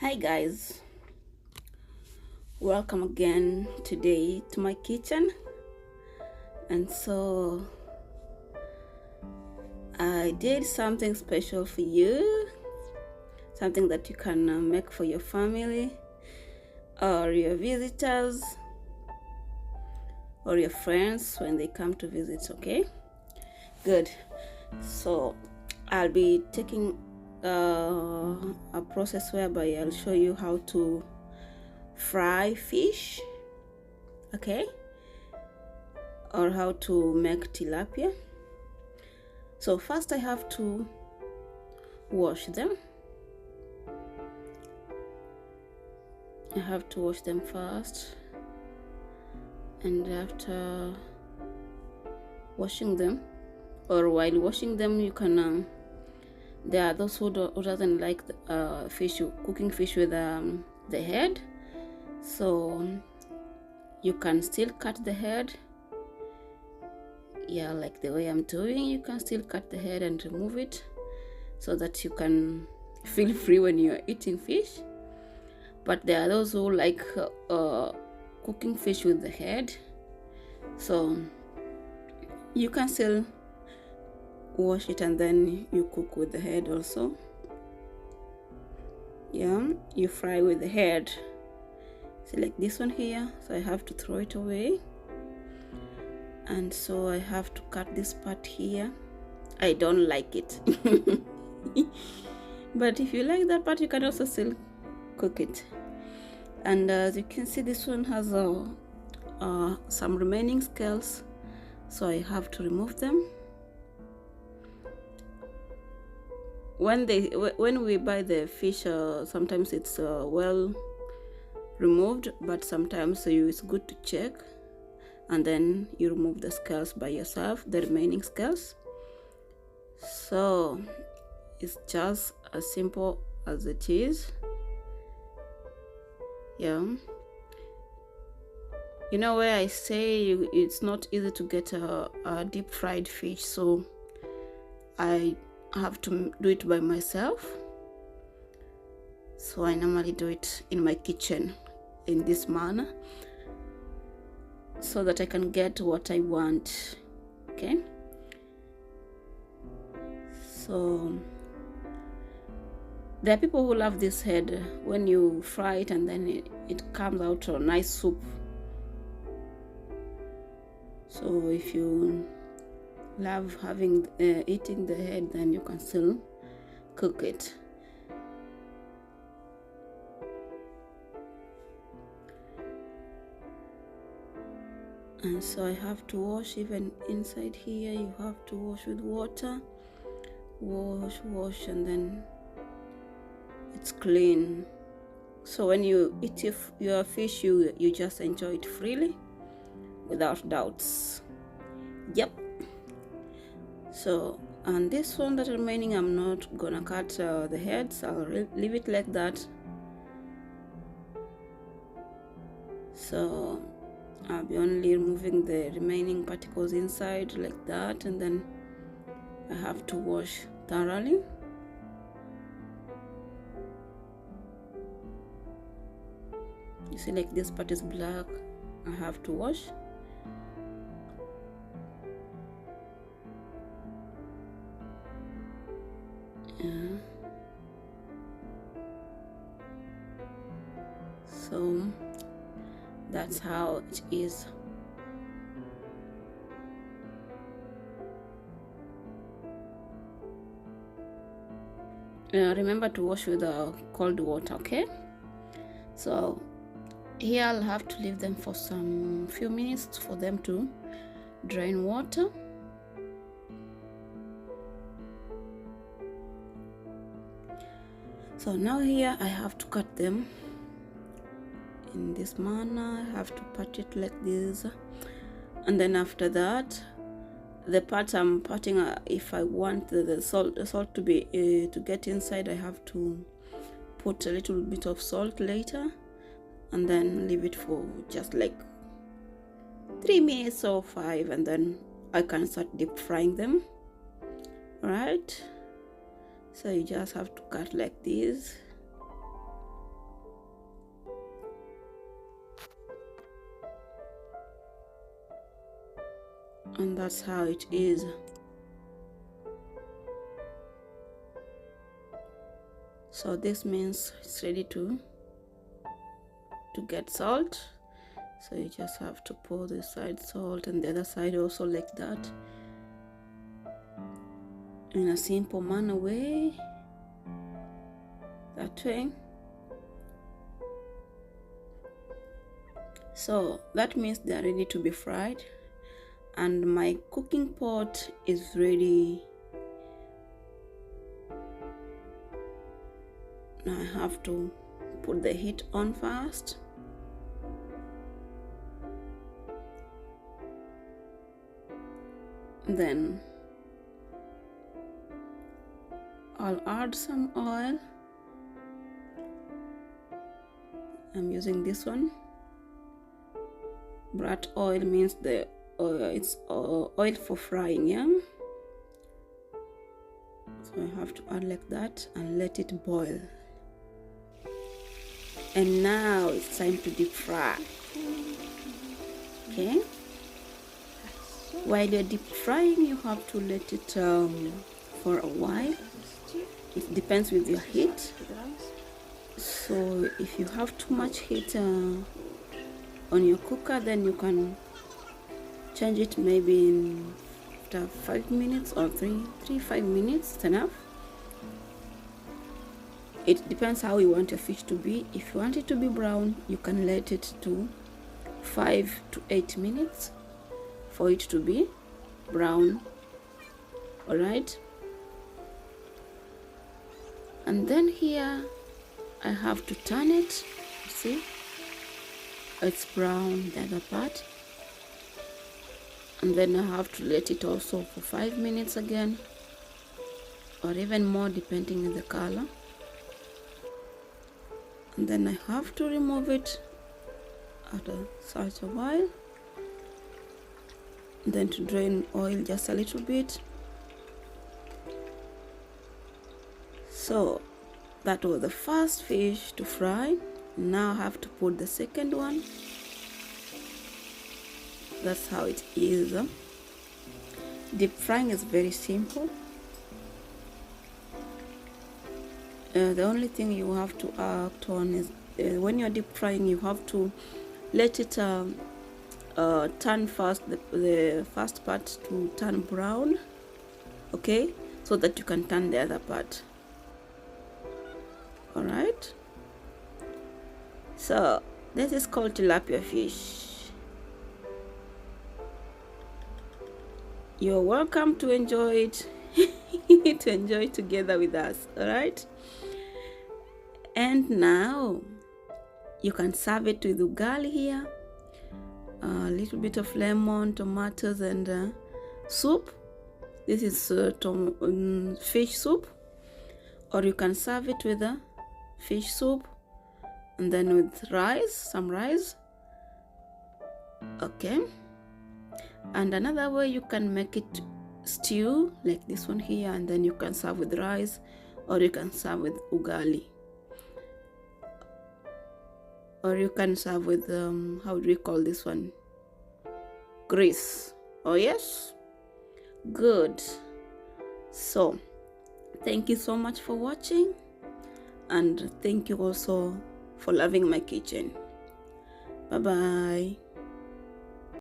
Hi guys, welcome again today to my kitchen. And so I did something special for you, something that you can make for your family or your visitors or your friends when they come to visit. Okay, good. So I'll be taking a process whereby I'll show you how to fry fish, okay, or how to make tilapia. So first I have to wash them. I have to wash them first, and after washing them, or while washing them, you can there are those who doesn't like cooking fish with the head, so you can still cut the head. Yeah, like the way I'm doing, you can still cut the head and remove it so that you can feel free when you're eating fish. But there are those who like cooking fish with the head, so you can still wash it and then you cook with the head also. Yeah, you fry with the head. See, like this one here, so I have to throw it away, and so I have to cut this part here. I don't like it but if you like that part, you can also still cook it. And as you can see, this one has some remaining scales, so I have to remove them. When we buy the fish, sometimes it's well removed, but sometimes it's good to check, and then you remove the scales by yourself, the remaining scales. So it's just as simple as it is. Yeah, you know, where I say it's not easy to get a deep fried fish, so I have to do it by myself. So I normally do it in my kitchen in this manner so that I can get what I want. Okay, so there are people who love this head when you fry it and then it comes out a nice soup. So if you love eating the head, then you can still cook it. And so I have to wash even inside here. You have to wash with water, wash, and then it's clean. So when you eat your fish, you just enjoy it freely without doubts. Yep. So, and this one that remaining, I'm not gonna cut the heads. I'll leave it like that. So I'll be only removing the remaining particles inside like that, and then I have to wash thoroughly. You see, like this part is black, I have to wash. Yeah. So that's how it is. Remember to wash with cold water, okay? So here I'll have to leave them for some few minutes for them to drain water. So now here I have to cut them in this manner. I have to pat it like this, and then after that, the part I'm patting, if I want the salt to be to get inside, I have to put a little bit of salt later, and then leave it for just like 3 minutes or 5, and then I can start deep frying them. All right, so you just have to cut like this, And that's how it is. So this means it's ready to get salt. So you just have to pour this side salt and the other side also like that, in a simple manner way, that way. So that means they are ready to be fried, and my cooking pot is ready. Now I have to put the heat on first. Then I'll add some oil. I'm using this one. Brat oil means it's oil for frying, yeah? So I have to add like that and let it boil. And now it's time to deep fry. Okay? While you're deep frying, you have to let it for a while. It depends with your heat. So if you have too much heat on your cooker, then you can change it maybe in after 5 minutes or 5 minutes. It's enough. It depends how you want your fish to be. If you want it to be brown, you can let it to 5 to 8 minutes for it to be brown. All right. And then here I have to turn it. See, it's brown the other part, and then I have to let it also for 5 minutes again, or even more depending on the color. And then I have to remove it after such a while, and then to drain oil just a little bit. So that was the first fish to fry. Now I have to put the second one. That's how it is. Deep frying is very simple. The only thing you have to act on is when you're deep frying, you have to let it turn fast, the first part to turn brown, okay, so that you can turn the other part. All right, so this is called tilapia fish. You're welcome to enjoy it to enjoy it together with us. All right, and now you can serve it with ugali here, a little bit of lemon, tomatoes, and soup. This is fish soup, or you can serve it with a fish soup and then with rice, some rice. Okay, and another way you can make it stew like this one here, and then you can serve with rice, or you can serve with ugali, or you can serve with how do we call this one, grease. Oh yes, good. So thank you so much for watching, and thank you also for loving my kitchen. Bye bye.